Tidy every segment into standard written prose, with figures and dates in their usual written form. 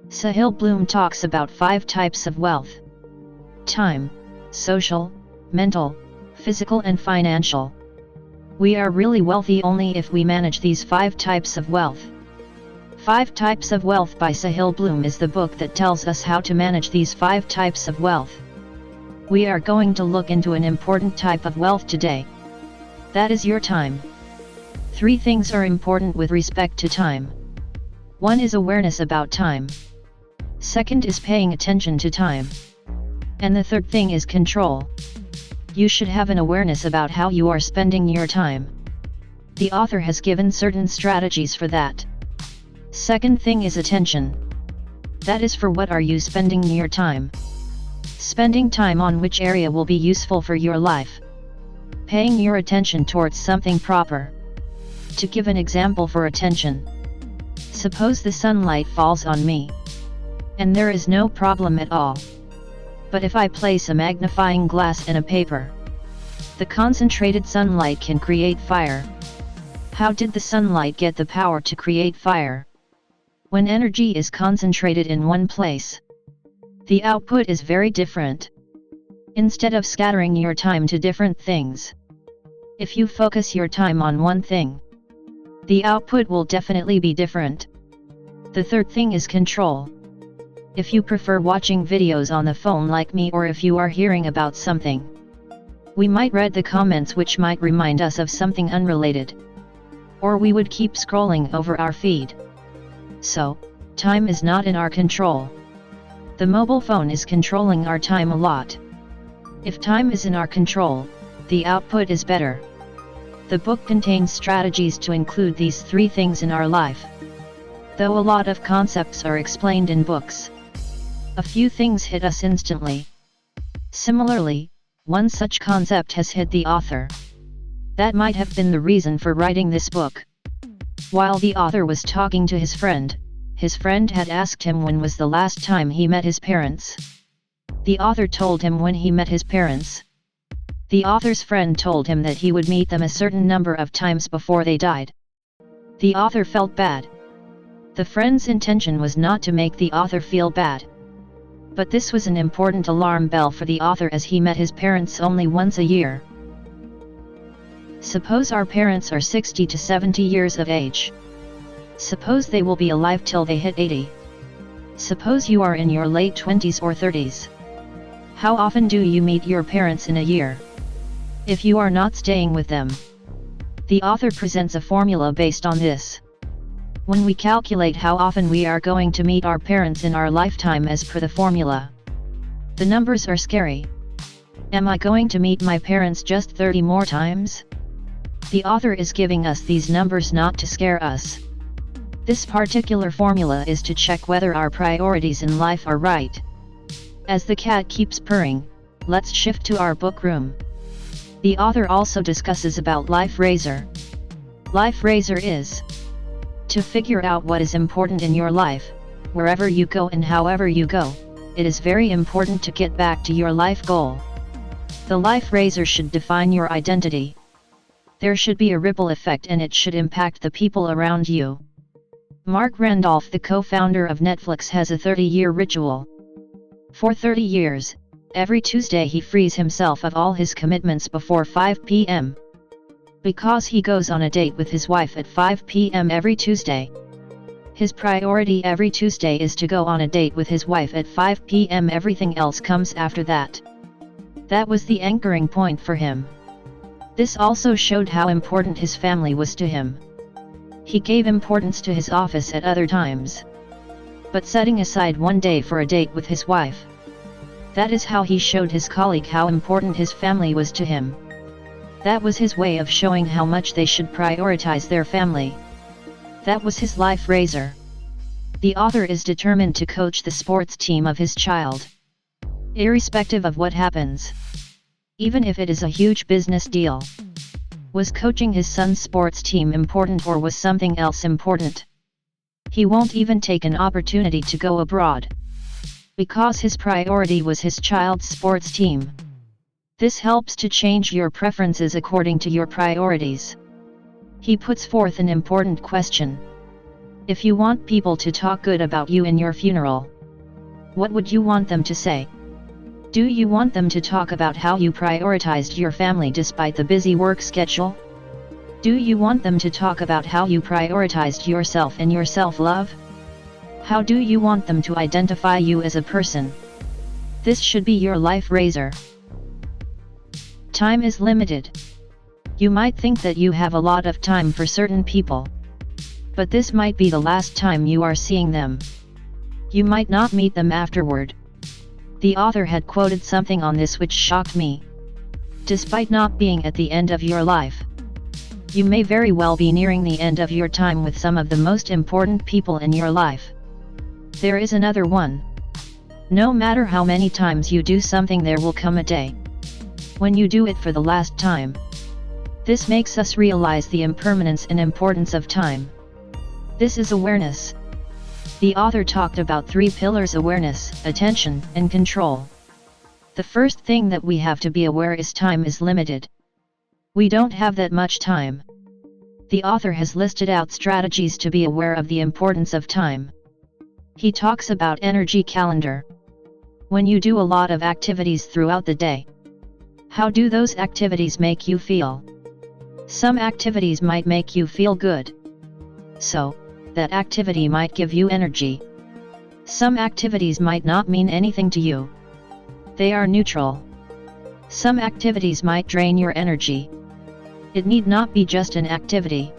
Sahil Bloom talks about 5 types of wealth: time, social, mental, physical and financial. We are really wealthy only if we manage these 5 types of wealth. 5 Types of Wealth by Sahil Bloom is the book that tells us how to manage these 5 types of wealth. We are going to look into an important type of wealth today. That is your time. 3 things are important with respect to time. 1 is awareness about time. 2nd is paying attention to time. And the 3rd thing is control. You should have an awareness about how you are spending your time. The author has given certain strategies for that. 2nd thing is attention. That is for what are you spending your time. Spending time on which area will be useful for your life. Paying your attention towards something proper. To give an example for attention. Suppose the sunlight falls on me. And there is no problem at all. But if I place a magnifying glass in a paper, the concentrated sunlight can create fire. How did the sunlight get the power to create fire? When energy is concentrated in one place, the output is very different. Instead of scattering your time to different things, if you focus your time on one thing, the output will definitely be different. The 3rd thing is control. If you prefer watching videos on the phone like me, or if you are hearing about something, we might read the comments which might remind us of something unrelated. Or we would keep scrolling over our feed. So, time is not in our control. The mobile phone is controlling our time a lot. If time is in our control, the output is better. The book contains strategies to include these 3 things in our life. Though a lot of concepts are explained in books, a few things hit us instantly. Similarly, one such concept has hit the author. That might have been the reason for writing this book. While the author was talking to his friend had asked him when was the last time he met his parents. The author told him when he met his parents. The author's friend told him that he would meet them a certain number of times before they died. The author felt bad. The friend's intention was not to make the author feel bad. But this was an important alarm bell for the author, as he met his parents only once a year. Suppose our parents are 60 to 70 years of age. Suppose they will be alive till they hit 80. Suppose you are in your late 20s or 30s. How often do you meet your parents in a year? If you are not staying with them. The author presents a formula based on this. When we calculate how often we are going to meet our parents in our lifetime as per the formula, the numbers are scary. Am I going to meet my parents just 30 more times? The author is giving us these numbers not to scare us. This particular formula is to check whether our priorities in life are right. As the cat keeps purring, let's shift to our book room. The author also discusses about Life Razor. Life Razor is to figure out what is important in your life. Wherever you go and however you go, it is very important to get back to your life goal. The Life Razor should define your identity. There should be a ripple effect, and it should impact the people around you. Mark Randolph, the co-founder of Netflix, has a 30-year ritual. For 30 years, every Tuesday he frees himself of all his commitments before 5 p.m. Because he goes on a date with his wife at 5 p.m. every Tuesday. His priority every Tuesday is to go on a date with his wife at 5 p.m. Everything else comes after that. That was the anchoring point for him. This also showed how important his family was to him. He gave importance to his office at other times, but setting aside one day for a date with his wife. That is how he showed his colleague how important his family was to him. That was his way of showing how much they should prioritize their family. That was his Life Razor. The author is determined to coach the sports team of his child. Irrespective of what happens. Even if it is a huge business deal. Was coaching his son's sports team important, or was something else important? He won't even take an opportunity to go abroad. Because his priority was his child's sports team. This helps to change your preferences according to your priorities. He puts forth an important question. If you want people to talk good about you in your funeral, what would you want them to say? Do you want them to talk about how you prioritized your family despite the busy work schedule? Do you want them to talk about how you prioritized yourself and your self-love? How do you want them to identify you as a person? This should be your life razor. Time is limited. You might think that you have a lot of time for certain people, but this might be the last time you are seeing them. You might not meet them afterward. The author had quoted something on this which shocked me. Despite not being at the end of your life, you may very well be nearing the end of your time with some of the most important people in your life. There is another one. No matter how many times you do something, there will come a day when you do it for the last time. This makes us realize the impermanence and importance of time. This is awareness. The author talked about 3 pillars: awareness, attention, and control. The first thing that we have to be aware is time is limited. We don't have that much time. The author has listed out strategies to be aware of the importance of time. He talks about energy calendar. When you do a lot of activities throughout the day, how do those activities make you feel? Some activities might make you feel good, so that activity might give you energy. Some activities might not mean anything to you. They are neutral. Some activities might drain your energy. It need not be just an activity.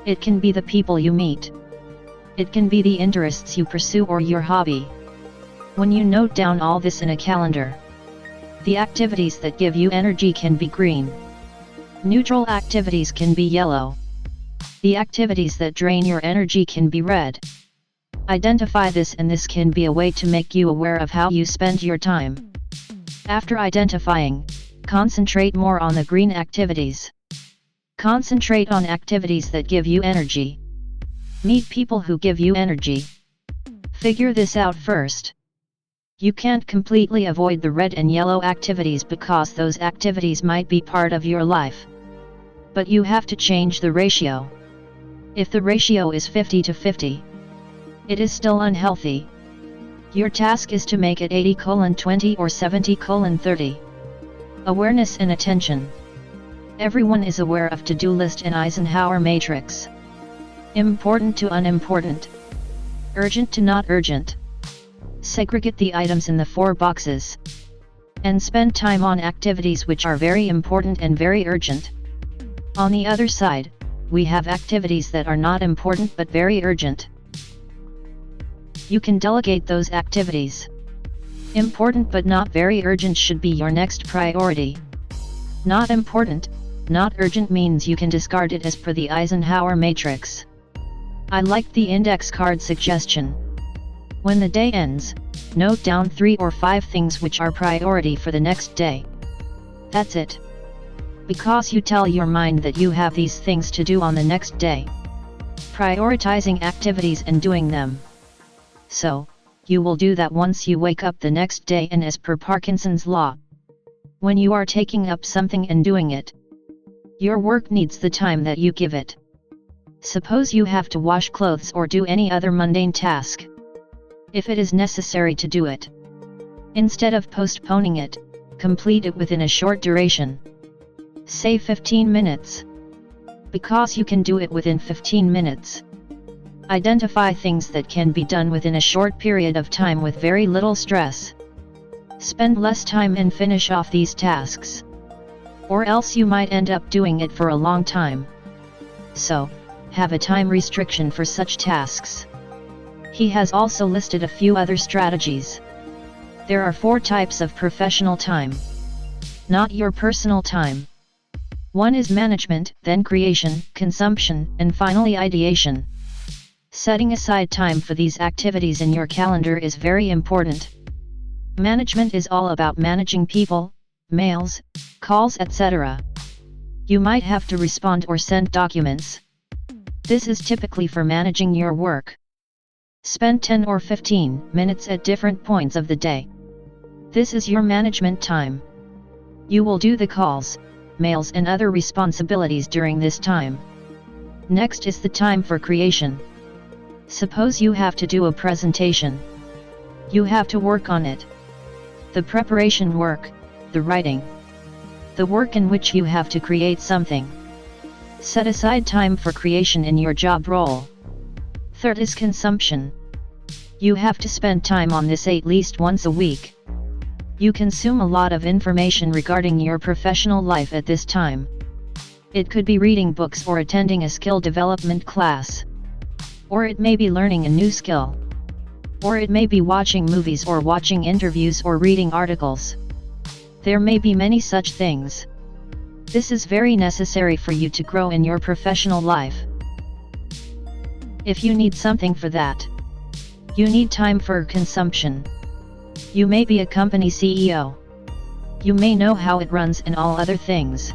It can be the people you meet. It can be the interests you pursue or your hobby. When you note down all this in a calendar, the activities that give you energy can be green. Neutral activities can be yellow. The activities that drain your energy can be red. Identify this, and this can be a way to make you aware of how you spend your time. After identifying, concentrate more on the green activities. Concentrate on activities that give you energy. Meet people who give you energy. Figure this out first. You can't completely avoid the red and yellow activities because those activities might be part of your life. But you have to change the ratio. If the ratio is 50 to 50, it is still unhealthy. Your task is to make it 80:20 or 70:30. Awareness and attention. Everyone is aware of to-do list and Eisenhower matrix. Important to unimportant. Urgent to not urgent. Segregate the items in the 4 boxes. And spend time on activities which are very important and very urgent. On the other side, we have activities that are not important but very urgent. You can delegate those activities. Important but not very urgent should be your next priority. Not important, not urgent means you can discard it as per the Eisenhower matrix. I liked the index card suggestion. When the day ends, note down 3 or 5 things which are priority for the next day. That's it. Because you tell your mind that you have these things to do on the next day. Prioritizing activities and doing them. So, you will do that once you wake up the next day, and as per Parkinson's law, when you are taking up something and doing it, your work needs the time that you give it. Suppose you have to wash clothes or do any other mundane task. If it is necessary to do it, instead of postponing it, complete it within a short duration. Say 15 minutes. Because you can do it within 15 minutes. Identify things that can be done within a short period of time with very little stress. Spend less time and finish off these tasks. Or else you might end up doing it for a long time. So, have a time restriction for such tasks. He has also listed a few other strategies. There are 4 types of professional time. Not your personal time. 1 is management, then creation, consumption, and finally ideation. Setting aside time for these activities in your calendar is very important. Management is all about managing people, mails, calls, etc. You might have to respond or send documents. This is typically for managing your work. Spend 10 or 15 minutes at different points of the day. This is your management time. You will do the calls, mails and other responsibilities during this time. Next is the time for creation. Suppose you have to do a presentation. You have to work on it. The preparation work, the writing. The work in which you have to create something. Set aside time for creation in your job role. Third is consumption. You have to spend time on this at least once a week. You consume a lot of information regarding your professional life at this time. It could be reading books or attending a skill development class. Or it may be learning a new skill. Or it may be watching movies or watching interviews or reading articles. There may be many such things. This is very necessary for you to grow in your professional life. If you need something for that, you need time for consumption. You may be a company CEO. You may know how it runs and all other things.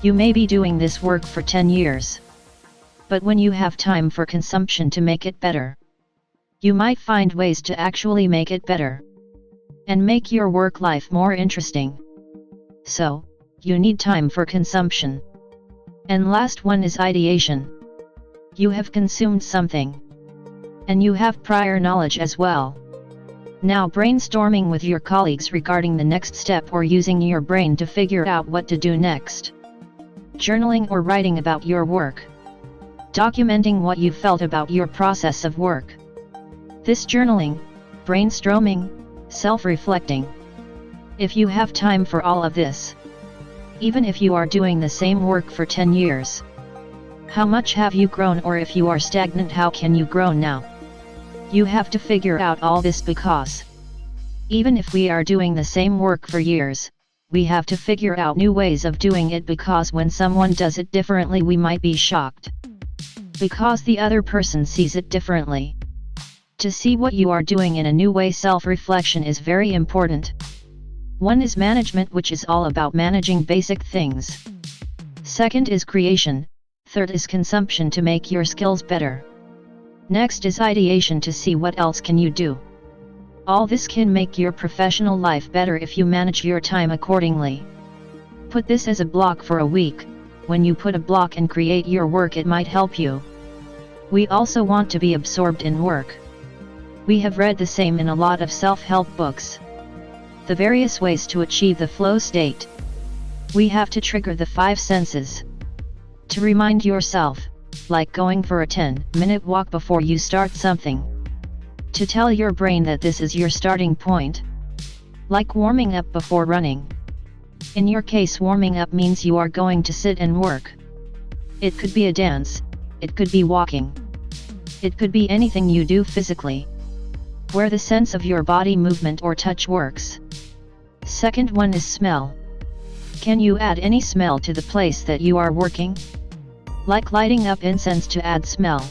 You may be doing this work for 10 years. But when you have time for consumption to make it better, you might find ways to actually make it better and make your work life more interesting. So, you need time for consumption. And last one is ideation. You have consumed something, and you have prior knowledge as well. Now brainstorming with your colleagues regarding the next step or using your brain to figure out what to do next. Journaling or writing about your work. Documenting what you felt about your process of work. This journaling, brainstorming, self-reflecting. If you have time for all of this, even if you are doing the same work for 10 years, how much have you grown, or if you are stagnant, how can you grow now? You have to figure out all this, because even if we are doing the same work for years, we have to figure out new ways of doing it, because when someone does it differently we might be shocked. Because the other person sees it differently. To see what you are doing in a new way, self-reflection is very important. One is management, which is all about managing basic things. Second is creation. Third is consumption, to make your skills better. Next is ideation, to see what else can you do. All this can make your professional life better if you manage your time accordingly. Put this as a block for a week. When you put a block and create your work, it might help you. We also want to be absorbed in work. We have read the same in a lot of self-help books. The various ways to achieve the flow state. We have to trigger the 5 senses. To remind yourself, like going for a 10-minute walk before you start something. To tell your brain that this is your starting point. Like warming up before running. In your case, warming up means you are going to sit and work. It could be a dance, it could be walking. It could be anything you do physically, where the sense of your body movement or touch works. Second one is smell. Can you add any smell to the place that you are working? Like lighting up incense to add smell.